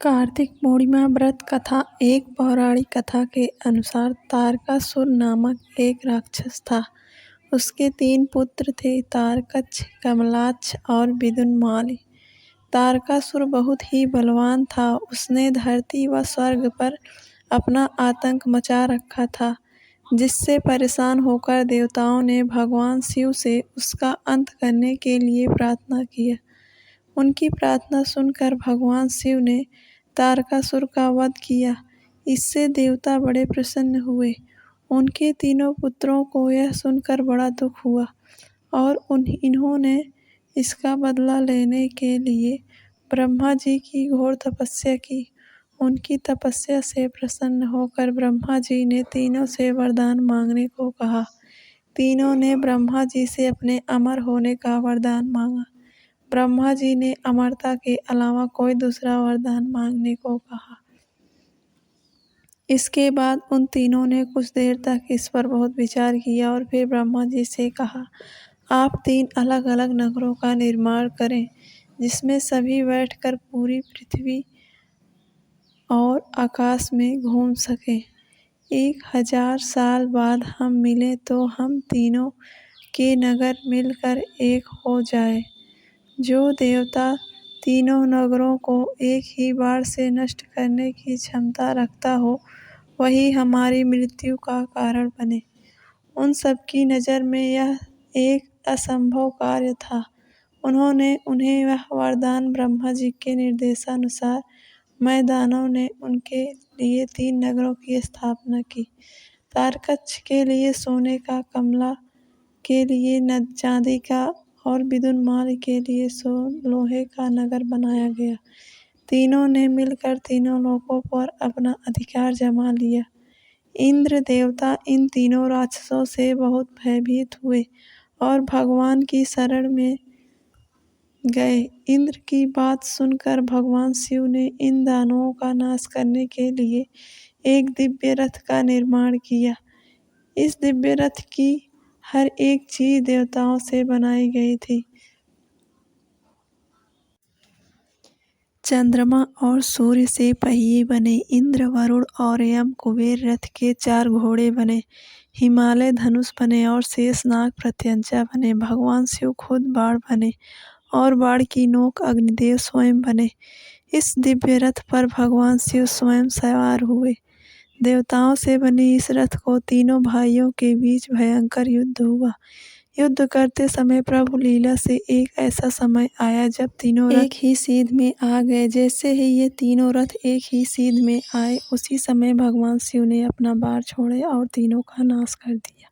कार्तिक पूर्णिमा व्रत कथा। एक पौराणिक कथा के अनुसार तारकासुर नामक एक राक्षस था। उसके 3 पुत्र थे, तारकच्छ, कमलाच्छ और विदुनमाली। तारकासुर बहुत ही बलवान था। उसने धरती व स्वर्ग पर अपना आतंक मचा रखा था, जिससे परेशान होकर देवताओं ने भगवान शिव से उसका अंत करने के लिए प्रार्थना किया। उनकी प्रार्थना सुनकर भगवान शिव ने तारकासुर का वध किया। इससे देवता बड़े प्रसन्न हुए। उनके 3 पुत्रों को यह सुनकर बड़ा दुख हुआ और इन्होंने इसका बदला लेने के लिए ब्रह्मा जी की घोर तपस्या की। उनकी तपस्या से प्रसन्न होकर ब्रह्मा जी ने तीनों से वरदान मांगने को कहा। तीनों ने ब्रह्मा जी से अपने अमर होने का वरदान मांगा। ब्रह्मा जी ने अमरता के अलावा कोई दूसरा वरदान मांगने को कहा। इसके बाद उन तीनों ने कुछ देर तक इस पर बहुत विचार किया और फिर ब्रह्मा जी से कहा, आप 3 अलग अलग नगरों का निर्माण करें, जिसमें सभी बैठकर पूरी पृथ्वी और आकाश में घूम सकें। 1000 साल बाद हम मिलें तो हम तीनों के नगर मिलकर एक हो जाए। जो देवता तीनों नगरों को एक ही बार से नष्ट करने की क्षमता रखता हो, वही हमारी मृत्यु का कारण बने। उन सबकी नज़र में यह एक असंभव कार्य था। उन्हें वह वरदान ब्रह्मा जी के निर्देशानुसार मैदानों ने उनके लिए 3 नगरों की स्थापना की। तारकच्छ के लिए सोने का, कमला के लिए चांदी का और विदुनमाली के लिए लोहे का नगर बनाया गया। तीनों ने मिलकर तीनों लोकों पर अपना अधिकार जमा लिया। इंद्र देवता इन तीनों राक्षसों से बहुत भयभीत हुए और भगवान की शरण में गए। इंद्र की बात सुनकर भगवान शिव ने इन दानवों का नाश करने के लिए एक दिव्य रथ का निर्माण किया। इस दिव्य रथ की हर एक चीज देवताओं से बनाई गई थी। चंद्रमा और सूर्य से पहिए बने। इंद्र, वरुण और यम कुबेर रथ के 4 घोड़े बने। हिमालय धनुष बने और शेषनाग प्रत्यंचा बने। भगवान शिव खुद बाण बने और बाण की नोक अग्निदेव स्वयं बने। इस दिव्य रथ पर भगवान शिव स्वयं सवार हुए। देवताओं से बने इस रथ को तीनों भाइयों के बीच भयंकर युद्ध हुआ। युद्ध करते समय प्रभु लीला से एक ऐसा समय आया जब तीनों रथ एक ही सीध में आ गए। जैसे ही ये तीनों रथ एक ही सीध में आए, उसी समय भगवान शिव ने अपना बाण छोड़े और तीनों का नाश कर दिया।